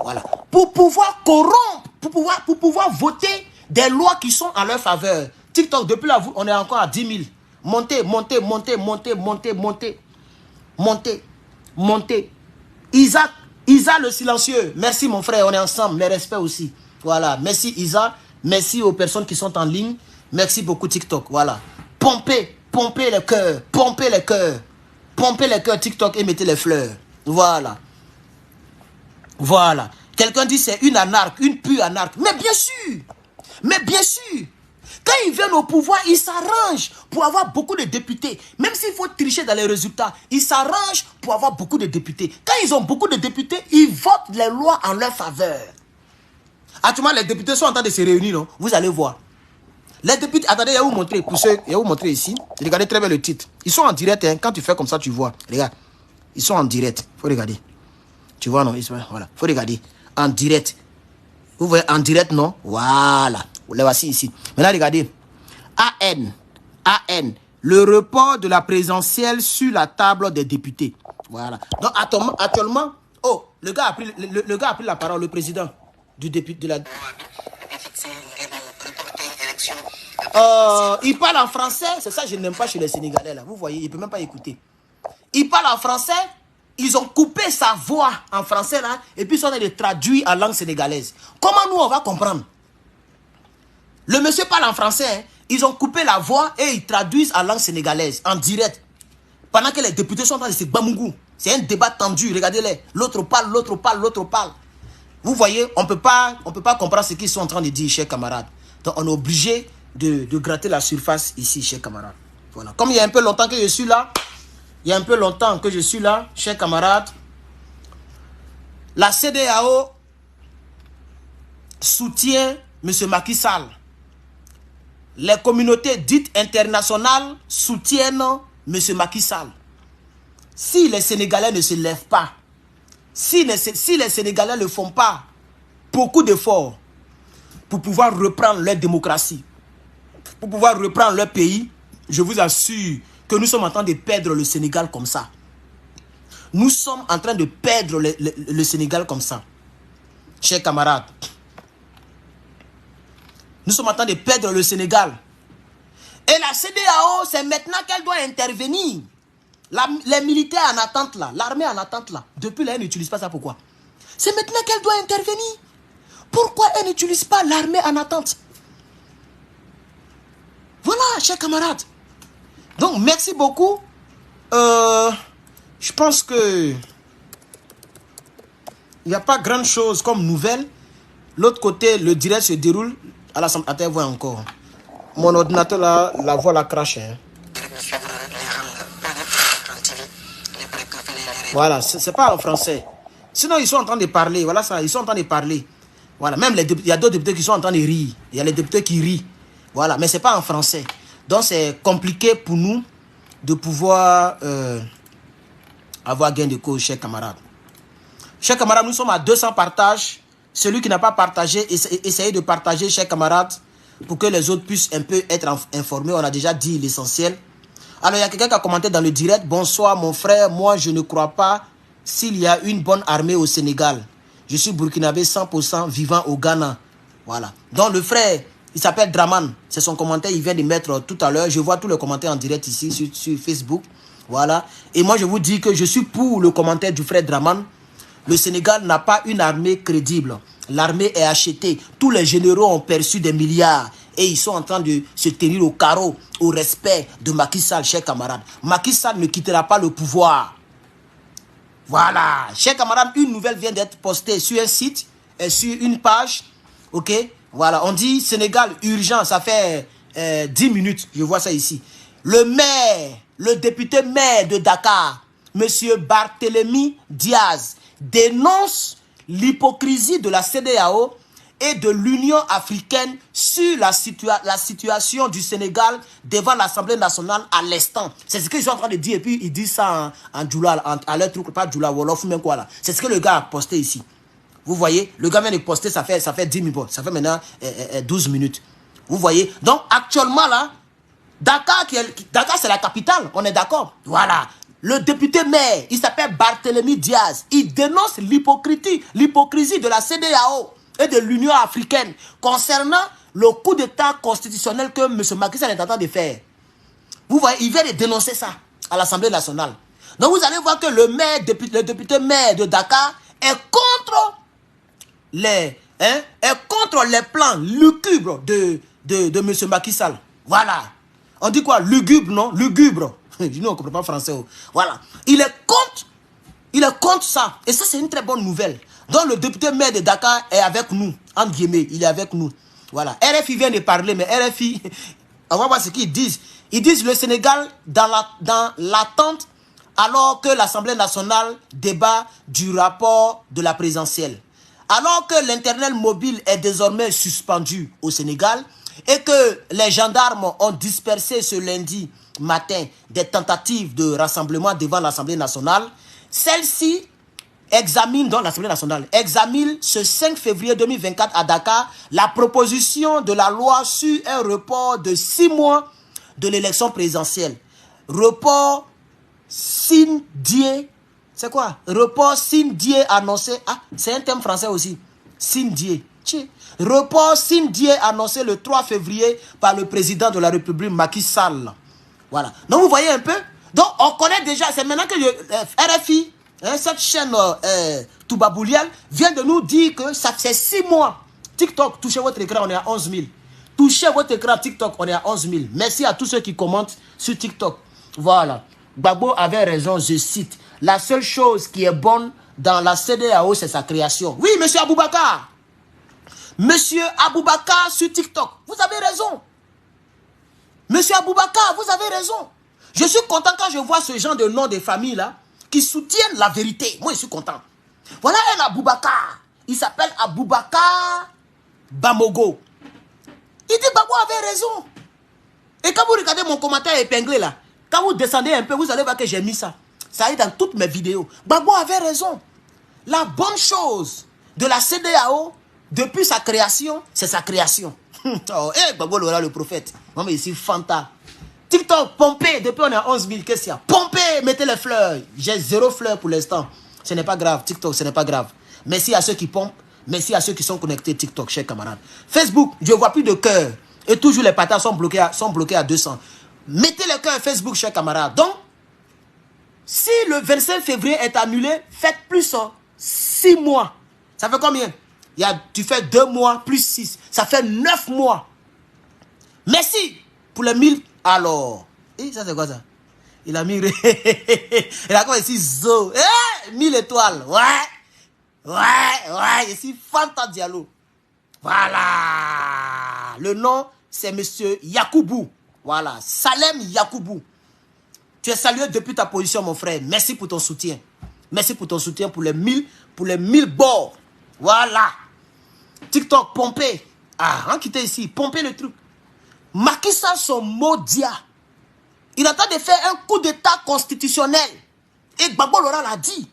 Voilà. Pour pouvoir corrompre, pour pouvoir voter des lois qui sont en leur faveur. TikTok, depuis là, on est encore à 10 000. Montez, montez, montez, montez, montez, montez. Montez, montez. Isa le silencieux. Merci mon frère, on est ensemble. Mes respects aussi. Voilà. Merci Isa. Merci aux personnes qui sont en ligne. Merci beaucoup TikTok. Voilà. Pompez les cœurs. Pompez les cœurs. Pompez les cœurs TikTok et mettez les fleurs. Voilà. Voilà. Quelqu'un dit c'est une anarque, une pure anarque. Mais bien sûr. Mais bien sûr. Quand ils viennent au pouvoir, ils s'arrangent pour avoir beaucoup de députés. Même s'il faut tricher dans les résultats, ils s'arrangent pour avoir beaucoup de députés. Quand ils ont beaucoup de députés, ils votent les lois en leur faveur. Actuellement, les députés sont en train de se réunir, non? Vous allez voir. Les députés, attendez, il y a où montrer, pour ceux, il y a où montrer ici. Regardez très bien le titre. Ils sont en direct, hein. Quand tu fais comme ça, tu vois. Regarde. Ils sont en direct. Faut regarder. Tu vois, non? Voilà. Faut regarder. En direct. Vous voyez, en direct, non? Voilà. Les voici ici. Maintenant, regardez. AN. Le report de la présidentielle sur la table des députés. Voilà. Donc, actuellement, oh, le gars a pris la parole, le président du député de la... il parle en français. C'est ça que je n'aime pas chez les Sénégalais, là. Vous voyez, il ne peut même pas écouter. Il parle en français. Ils ont coupé sa voix en français, là. Et puis, ils sont en train de traduire en langue sénégalaise. Comment nous, on va comprendre? Le monsieur parle en français, hein. Ils ont coupé la voix et ils traduisent en langue sénégalaise, en direct. Pendant que les députés sont en train de se bambougou. C'est un débat tendu, regardez-les. L'autre parle, l'autre parle, l'autre parle. Vous voyez, on peut pas comprendre ce qu'ils sont en train de dire, chers camarades. Donc on est obligé de gratter la surface ici, chers camarades. Voilà. Comme il y a un peu longtemps que je suis là, chers camarades, la CEDEAO soutient M. Macky Sall. Les communautés dites internationales soutiennent M. Macky Sall. Si les Sénégalais ne se lèvent pas, si les Sénégalais ne font pas beaucoup d'efforts pour pouvoir reprendre leur démocratie, pour pouvoir reprendre leur pays, je vous assure que nous sommes en train de perdre le Sénégal comme ça. Nous sommes en train de perdre le Sénégal comme ça. Chers camarades, nous sommes en train de perdre le Sénégal. Et la CEDEAO, c'est maintenant qu'elle doit intervenir. Les militaires en attente là, l'armée en attente là, depuis là, elle n'utilise pas ça. Pourquoi? C'est maintenant qu'elle doit intervenir. Pourquoi elle n'utilise pas l'armée en attente? Voilà, chers camarades. Donc, merci beaucoup. Je pense que Il n'y a pas grand chose comme nouvelle. L'autre côté, le direct se déroule à l'Assemblée. Attends, voir encore. Mon ordinateur, là, la voix la crache. Hein. Voilà, c'est pas en français. Sinon, ils sont en train de parler. Voilà ça, ils sont en train de parler. Voilà, même il y a d'autres députés qui sont en train de rire. Il y a les députés qui rient. Voilà, mais c'est pas en français. Donc, c'est compliqué pour nous de pouvoir avoir gain de cause, chers camarades. Chers camarades, nous sommes à 200 partages. Celui qui n'a pas partagé, essayez de partager, chers camarades, pour que les autres puissent un peu être informés. On a déjà dit l'essentiel. Alors, il y a quelqu'un qui a commenté dans le direct. Bonsoir, mon frère. Moi, je ne crois pas s'il y a une bonne armée au Sénégal. Je suis burkinabé 100% vivant au Ghana. Voilà. Donc, le frère, il s'appelle Draman. C'est son commentaire, il vient de mettre tout à l'heure. Je vois tous les commentaires en direct ici sur Facebook. Voilà. Et moi, je vous dis que je suis pour le commentaire du frère Draman. Le Sénégal n'a pas une armée crédible. L'armée est achetée. Tous les généraux ont perçu des milliards. Et ils sont en train de se tenir au carreau, au respect de Macky Sall, chers camarades. Macky Sall ne quittera pas le pouvoir. Voilà. Chers camarades, une nouvelle vient d'être postée sur un site, sur une page. Ok. Voilà. On dit Sénégal urgent. Ça fait 10 minutes. Je vois ça ici. Le maire, le député maire de Dakar, Monsieur Barthélémy Diaz, dénonce l'hypocrisie de la CEDEAO et de l'Union africaine sur la situation du Sénégal devant l'Assemblée nationale à l'instant. C'est ce qu'ils sont en train de dire. Et puis, ils disent ça en Djoula, à leur truc, pas Djoula, Wolof, même quoi là. C'est ce que le gars a posté ici. Vous voyez, le gars vient de poster, ça fait 10 minutes. Ça fait maintenant 12 minutes. Vous voyez. Donc, actuellement là, Dakar, c'est la capitale, on est d'accord. Voilà. Le député maire, il s'appelle Barthélémy Diaz. Il dénonce l'hypocrisie de la CEDEAO et de l'Union africaine concernant le coup d'État constitutionnel que M. Macky Sall est en train de faire. Vous voyez, il vient de dénoncer ça à l'Assemblée nationale. Donc vous allez voir que le député maire de Dakar est contre les plans lugubres de M. Macky Sall. Voilà. On dit quoi? Lugubre, non? Lugubre. Nous, on ne comprend pas français. Voilà. Il est contre ça. Et ça, c'est une très bonne nouvelle. Donc, le député maire de Dakar est avec nous. Entre guillemets, il est avec nous. Voilà. RFI vient de parler, mais RFI, on va voir ce qu'ils disent. Ils disent le Sénégal dans l'attente alors que l'Assemblée nationale débat du rapport de la présidentielle. Alors que l'Internet mobile est désormais suspendu au Sénégal et que les gendarmes ont dispersé ce lundi matin des tentatives de rassemblement devant l'Assemblée nationale, celle-ci examine ce 5 février 2024 à Dakar la proposition de la loi sur un report de 6 mois de l'élection présidentielle. Report Sindie, c'est quoi? Report Sindie annoncé, c'est un thème français aussi, Sindie. Report Sindie annoncé le 3 février par le président de la République Macky Sall. Voilà. Donc vous voyez un peu. Donc on connaît déjà, c'est maintenant que le RFI, cette chaîne Toubaboulial, vient de nous dire que ça fait 6 mois. TikTok, touchez votre écran, on est à 11 000. Touchez votre écran TikTok, on est à 11 000. Merci à tous ceux qui commentent sur TikTok. Voilà. Gbagbo avait raison, je cite. La seule chose qui est bonne dans la CEDEAO, c'est sa création. Oui, monsieur Aboubakar. Monsieur Aboubakar sur TikTok, vous avez raison. Monsieur Aboubakar, vous avez raison. Je suis content quand je vois ce genre de nom de famille là qui soutiennent la vérité. Moi, je suis content. Voilà un Aboubakar. Il s'appelle Aboubakar Bamogo. Il dit Gbagbo avait raison. Et quand vous regardez mon commentaire épinglé là, quand vous descendez un peu, vous allez voir que j'ai mis ça. Ça est dans toutes mes vidéos. Gbagbo avait raison. La bonne chose de la CEDEAO, depuis sa création, c'est sa création. Oh, Gbagbo Lora le prophète. Moi, mais ici, Fanta. TikTok, pompé. Depuis, on est à 11 000. Qu'est-ce qu'il y a? Pompé, mettez les fleurs. J'ai 0 fleurs pour l'instant. Ce n'est pas grave. TikTok, ce n'est pas grave. Merci à ceux qui pompent. Merci à ceux qui sont connectés TikTok, chers camarades. Facebook, je ne vois plus de cœur. Et toujours les patates sont bloqués à 200. Mettez le cœur Facebook, chers camarades. Donc, si le 25 février est annulé, faites plus 6 mois. Ça fait combien? Tu fais 2 mois plus 6. Ça fait 9 mois. Merci pour les 1000. Alors, ça c'est quoi ça? Il a mis... Il a quoi ici? Zo. 1000 étoiles. Ouais. Ouais, je suis Fanta Diallo. Voilà. Le nom, c'est monsieur Yakoubou. Voilà, Salem Yakoubou. Tu es salué depuis ta position, mon frère. Merci pour ton soutien. Merci pour ton soutien pour les 1000 bords. Voilà. TikTok, pompé. Ah, on quitte ici, pompé le truc. Macky Sall, son maudit. Il attend de faire un coup d'état constitutionnel. Et Gbagbo Laurent l'a dit.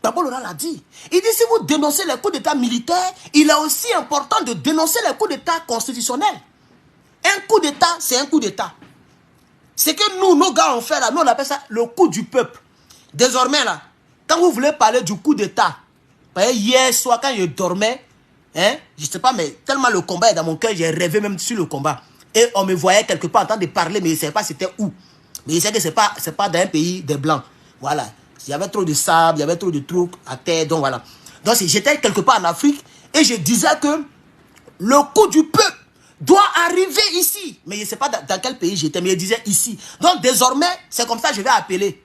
Gbagbo Laurent l'a dit. Il dit, si vous dénoncez les coups d'état militaires, il est aussi important de dénoncer les coups d'état constitutionnels. Un coup d'état, c'est un coup d'état. C'est que nous, nos gars, on fait là, nous on appelle ça le coup du peuple. Désormais là, quand vous voulez parler du coup d'état, hier soir quand je dormais, hein, je sais pas, mais tellement le combat est dans mon cœur, j'ai rêvé même sur le combat. Et on me voyait quelque part en train de parler, mais je ne savais pas c'était où. Mais je sais que c'est pas dans un pays des blancs. Voilà. Il y avait trop de sable, il y avait trop de trucs à terre, donc voilà. Donc j'étais quelque part en Afrique et je disais que le coup du peuple doit arriver ici. Mais je ne sais pas dans quel pays j'étais, mais je disais ici. Donc désormais, c'est comme ça que je vais appeler.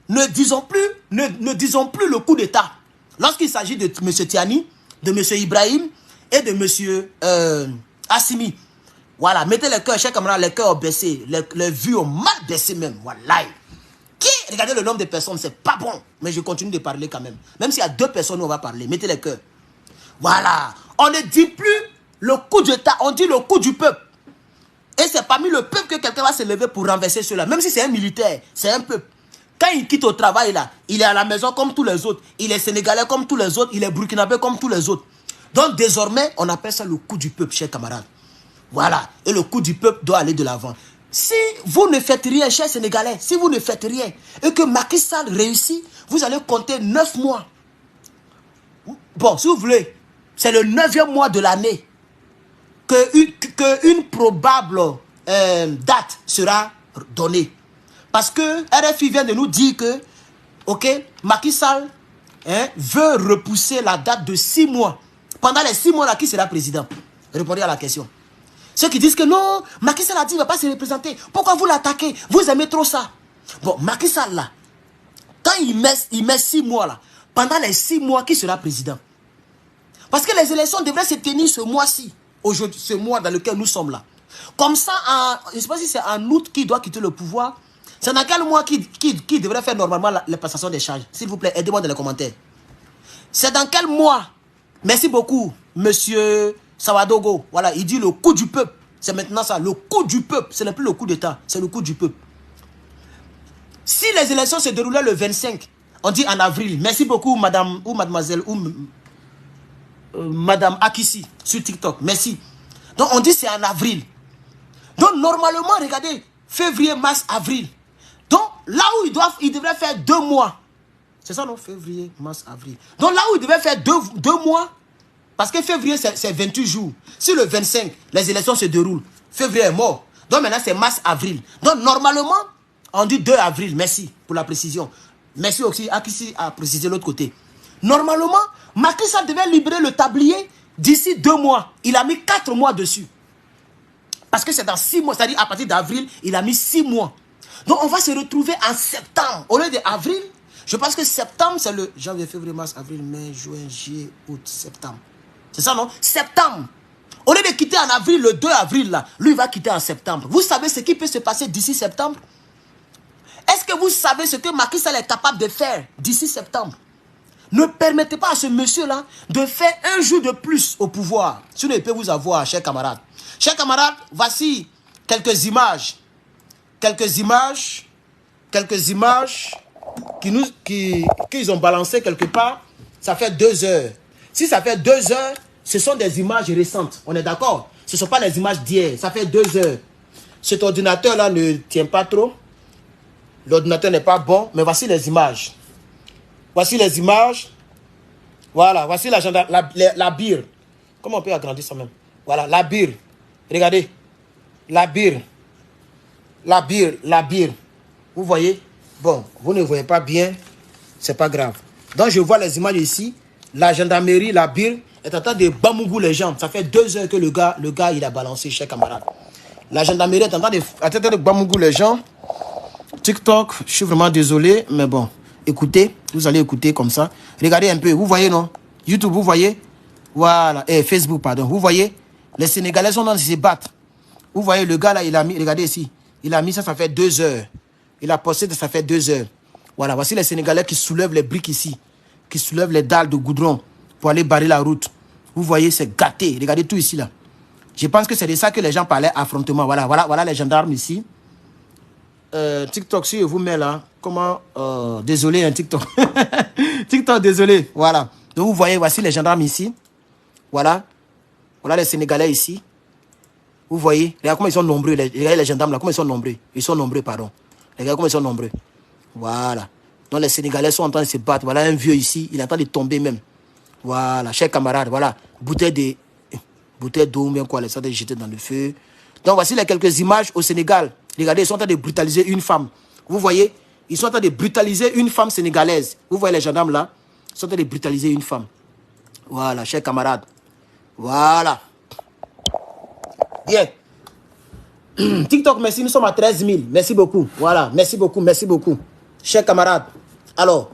Ne disons plus le coup d'état. Lorsqu'il s'agit de M. Tiani, de M. Ibrahim et de M. Assimi. Voilà, mettez les cœurs, chers camarades, les cœurs ont baissé, les vues ont mal baissé même. Voilà. Regardez le nombre de personnes, c'est pas bon. Mais je continue de parler quand même. Même s'il y a 2 personnes, on va parler. Mettez les cœurs. Voilà. On ne dit plus le coup d'état, on dit le coup du peuple. Et c'est parmi le peuple que quelqu'un va se lever pour renverser cela. Même si c'est un militaire, c'est un peuple. Quand il quitte au travail là, il est à la maison comme tous les autres. Il est sénégalais comme tous les autres. Il est burkinabé comme tous les autres. Donc désormais, on appelle ça le coup du peuple, chers camarades. Voilà. Et le coup du peuple doit aller de l'avant. Si vous ne faites rien, chers Sénégalais, si vous ne faites rien et que Macky Sall réussit, vous allez compter 9 mois. Bon, si vous voulez, c'est le 9e mois de l'année qu'une probable date sera donnée. Parce que RFI vient de nous dire que, ok, Macky Sall veut repousser la date de 6 mois. Pendant les 6 mois là, qui sera président? Répondez à la question. Ceux qui disent que non, Macky Sall a dit qu'il ne va pas se représenter. Pourquoi vous l'attaquez? Vous aimez trop ça. Bon, Macky Sall là, quand il met 6 mois là, pendant les 6 mois, qui sera président? Parce que les élections devraient se tenir ce mois-ci, aujourd'hui, ce mois dans lequel nous sommes là. Comme ça, je ne sais pas si c'est en août qu'il doit quitter le pouvoir. C'est dans quel mois qui devrait faire normalement les passations des charges? S'il vous plaît, aidez-moi dans les commentaires. C'est dans quel mois? Merci beaucoup, monsieur Sawadogo. Voilà, il dit le coup du peuple. C'est maintenant ça, le coup du peuple. Ce n'est plus le coup d'État, c'est le coup du peuple. Si les élections se déroulaient le 25, on dit en avril. Merci beaucoup, madame ou mademoiselle ou madame Akissi sur TikTok. Merci. Donc on dit c'est en avril. Donc normalement, regardez, février, mars, avril. Donc là où il devrait faire 2 mois. C'est ça non? Février, mars, avril. Donc là où il devait faire 2 mois. Parce que février, c'est 28 jours. Si le 25, les élections se déroulent, février est mort. Donc maintenant, c'est mars, avril. Donc normalement, on dit 2 avril. Merci pour la précision. Merci aussi à qui a précisé l'autre côté. Normalement, Macky Sall devait libérer le tablier d'ici 2 mois. Il a mis 4 mois dessus. Parce que c'est dans 6 mois, c'est-à-dire à partir d'avril, il a mis 6 mois. Donc on va se retrouver en septembre. Au lieu d'avril, je pense que septembre, c'est le janvier, février, mars, avril, mai, juin, juillet, août, septembre. C'est ça, non? Septembre. Au lieu de quitter en avril, le 2 avril, là, lui, il va quitter en septembre. Vous savez ce qui peut se passer d'ici septembre? Est-ce que vous savez ce que Macky Sall est capable de faire d'ici septembre? Ne permettez pas à ce monsieur-là de faire un jour de plus au pouvoir. Sinon, il peut vous avoir, chers camarades. Chers camarades, voici quelques images. Quelques images qu'ils ont balancées quelque part. Ça fait 2 heures. Si ça fait 2 heures, ce sont des images récentes. On est d'accord? Ce ne sont pas les images d'hier. Ça fait 2 heures. Cet ordinateur-là ne tient pas trop. L'ordinateur n'est pas bon. Mais voici les images. Voici les images. Voilà. Voici la bire. Comment on peut agrandir ça même? Voilà. La bire. Regardez. La bire. La bire. Vous voyez? Bon, vous ne voyez pas bien. C'est pas grave. Donc, je vois les images ici. La gendarmerie, la bire, est en train de bamougou les gens. Ça fait 2 heures que le gars, il a balancé, chers camarades. La gendarmerie est en train de bamougou les gens. TikTok, je suis vraiment désolé, mais bon, écoutez, vous allez écouter comme ça. Regardez un peu, vous voyez, non? YouTube, vous voyez? Voilà. Et Facebook, pardon. Vous voyez? Les Sénégalais sont en train de se battre. Vous voyez, le gars là, il a mis, regardez ici. Il a mis ça, ça fait 2 heures. Il a posté, ça fait 2 heures. Voilà, voici les Sénégalais qui soulèvent les briques ici. Qui soulèvent les dalles de goudron pour aller barrer la route. Vous voyez, c'est gâté. Regardez tout ici là. Je pense que c'est de ça que les gens parlaient, affrontement. Voilà les gendarmes ici. TikTok, si je vous mets là, comment... désolé, hein, TikTok. TikTok, désolé. Voilà. Donc, vous voyez, voici les gendarmes ici. Voilà. Voilà les Sénégalais ici. Vous voyez, regardez comment ils sont nombreux. Regardez les gendarmes là, comment ils sont nombreux. Ils sont nombreux, pardon. Regardez comment ils sont nombreux. Voilà. Donc, les Sénégalais sont en train de se battre. Voilà un vieux ici, il est en train de tomber même. Voilà, chers camarades, voilà. Bouteille d'eau, ou bien quoi, les sont jetés dans le feu. Donc, voici les quelques images au Sénégal. Regardez, ils sont en train de brutaliser une femme. Vous voyez, ils sont en train de brutaliser une femme sénégalaise. Vous voyez les gendarmes là, ils sont en train de brutaliser une femme. Voilà, chers camarades. Voilà. Bien. TikTok, merci, nous sommes à 13 000. Merci beaucoup. Voilà, merci beaucoup, merci beaucoup. Chers camarades, alors,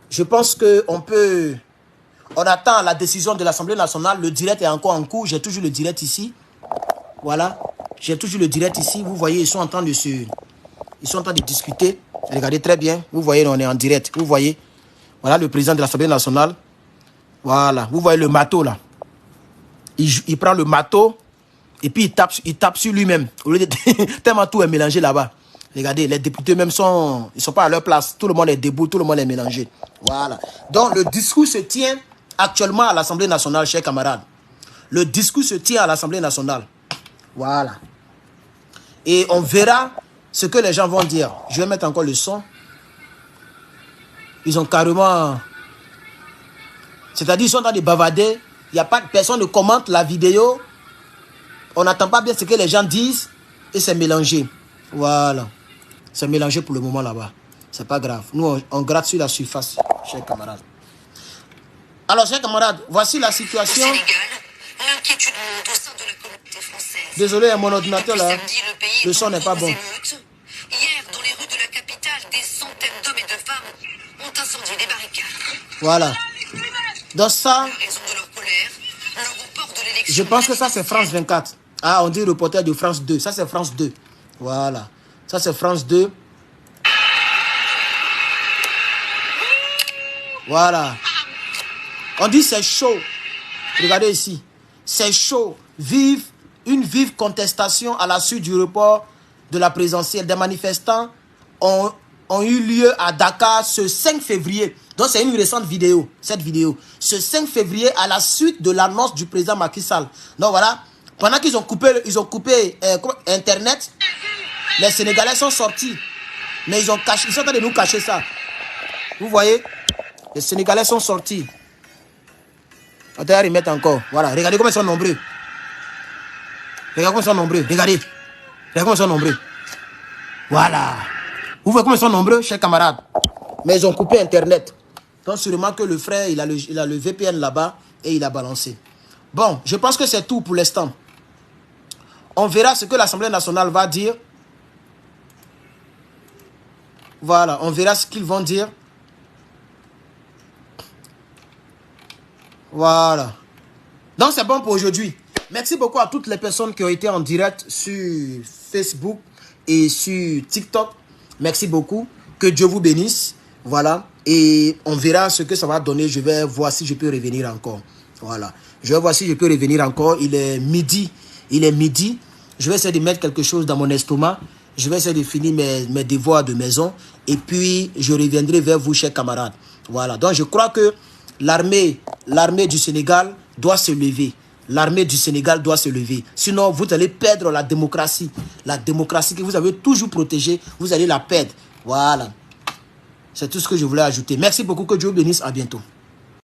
je pense qu'on peut... On attend la décision de l'Assemblée nationale. Le direct est encore en cours. J'ai toujours le direct ici. Voilà. J'ai toujours le direct ici. Vous voyez, ils sont en train de discuter. Regardez très bien. Vous voyez, on est en direct. Vous voyez. Voilà le président de l'Assemblée nationale. Voilà. Vous voyez le marteau là. Il prend le marteau et puis il tape sur lui-même. Tellement tout est mélangé là-bas. Regardez, les députés même ils sont pas à leur place. Tout le monde est debout, tout le monde est mélangé. Voilà. Donc le discours se tient actuellement à l'Assemblée nationale, chers camarades. Le discours se tient à l'Assemblée nationale. Voilà. Et on verra ce que les gens vont dire. Je vais mettre encore le son. Ils ont carrément... C'est-à-dire, ils sont en train de bavarder. Il n'y a pas... Personne ne commente la vidéo. On n'attend pas bien ce que les gens disent. Et c'est mélangé. Voilà. C'est mélangé pour le moment là-bas. C'est pas grave. Nous, on gratte sur la surface, chers camarades. Alors, chers camarades, voici la situation. Au Sénégal, l'inquiétude monte au sein de la communauté française. Désolé, mon ordinateur là. Samedi, Le son n'est pas bon. Hier, dans les rues de la capitale, des centaines d'hommes et de femmes ont incendié des barricades. Voilà. Dans ça, À raison de leur colère, le report de l'élection... je pense que ça c'est France 24. Ah, on dit reporter de France 2. Ça c'est France 2. Voilà. Ça c'est France 2. Voilà. On dit c'est chaud. Regardez ici. C'est chaud. Une vive contestation à la suite du report de la présidentielle. Des manifestants ont eu lieu à Dakar ce 5 février. Donc c'est une récente vidéo. Cette vidéo. Ce 5 février à la suite de l'annonce du président Macky Sall. Donc voilà. Pendant qu'ils ont coupé Internet, les Sénégalais sont sortis. Mais ils sont en train de nous cacher ça. Vous voyez? Les Sénégalais sont sortis. On va remettre encore. Voilà. Regardez comment ils sont nombreux. Regardez comment ils sont nombreux. Regardez. Regardez comment ils sont nombreux. Voilà. Vous voyez comment ils sont nombreux, chers camarades. Mais ils ont coupé Internet. Donc sûrement que le frère, il a le VPN là-bas et il a balancé. Bon, je pense que c'est tout pour l'instant. On verra ce que l'Assemblée nationale va dire. Voilà, on verra ce qu'ils vont dire. Voilà. Donc c'est bon pour aujourd'hui. Merci beaucoup à toutes les personnes qui ont été en direct sur Facebook et sur TikTok. Merci beaucoup. Que Dieu vous bénisse. Voilà. Et on verra ce que ça va donner. Je vais voir si je peux revenir encore. Voilà. Je vais voir si je peux revenir encore. Il est midi. Il est midi. Je vais essayer de mettre quelque chose dans mon estomac. Je vais essayer de finir mes devoirs de maison. Et puis, je reviendrai vers vous, chers camarades. Voilà. Donc, je crois que l'armée du Sénégal doit se lever. L'armée du Sénégal doit se lever. Sinon, vous allez perdre la démocratie. La démocratie que vous avez toujours protégée, vous allez la perdre. Voilà. C'est tout ce que je voulais ajouter. Merci beaucoup. Que Dieu vous bénisse. À bientôt.